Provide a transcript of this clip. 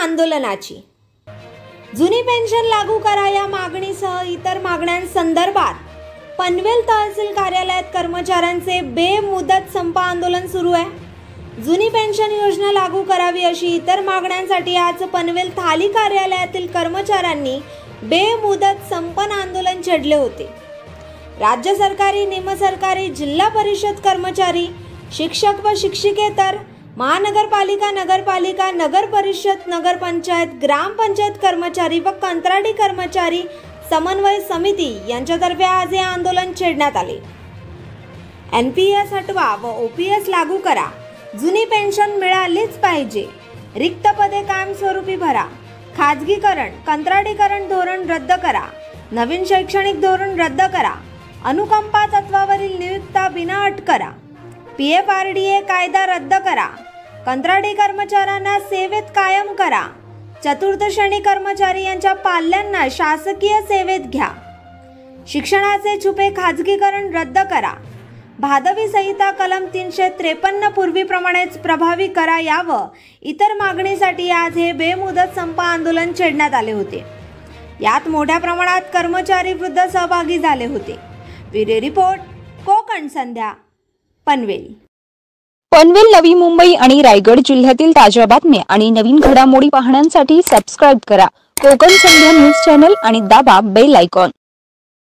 आंदोलनाची। जुनी पेन्शन लागू करा या मागणीसह इतर मागण्यांसंदर्भात पनवेल तहसील कार्यालयात कर्मचाऱ्यांचे बेमुदत संप आंदोलन सुरू आहे। जुनी पेन्शन योजना लागू करावी अशी इतर मागण्यांसाठी आज पनवेल थाली कार्यालयातील कर्मचाऱ्यांनी बेमुदत संपन आंदोलन छेडले होते। राज्य सरकारी, निमसरकारी, जिल्हा परिषद कर्मचारी, शिक्षक व शिक्षिकेतर, महानगरपालिका, नगरपालिका, नगर परिषद, नगरपंचायत, ग्रामपंचायत कर्मचारी व कंत्राटी कर्मचारी समन्वय समिती यांच्यातर्फे आज हे आंदोलन छेडण्यात आले। NPS हटवा व OPS लागू करा, जुनी पेन्शन मिळालीच पाहिजे, रिक्त पदे कायमस्वरूपी भरा, खाजगीकरण, कंत्राटीकरण धोरण रद्द करा, नवीन शैक्षणिक धोरण रद्द करा, अनुकंपा तत्वावरील नियुक्त्या बिनअट करा, PFRDA कायदा रद्द करा, कंत्राटी कर्मचाऱ्यांना सेवेत कायम करा, चतुर्थ श्रेणी कर्मचारी यांच्या पाल्यांना शासकीय सेवेत घ्या, शिक्षणाचे छुपे खाजगीकरण रद्द करा, भादवी संहिता कलम 353 पूर्वीप्रमाणेच प्रभावी करा यावं इतर मागणीसाठी आज हे बेमुदत संप आंदोलन छेडण्यात आले होते। यात मोठ्या प्रमाणात कर्मचारी वृद्ध सहभागी झाले होते। ब्युरो रिपोर्ट, कोकण संध्या, पनवेल। पनवेल, नवी मुंबई आणि रायगड जिल्ह्यातील ताज्या बातम्या आणि नवीन घडामोडी पाहण्यासाठी सबस्क्राइब करा कोकण संध्या न्यूज चॅनल आणि दाबा बेल आयकॉन।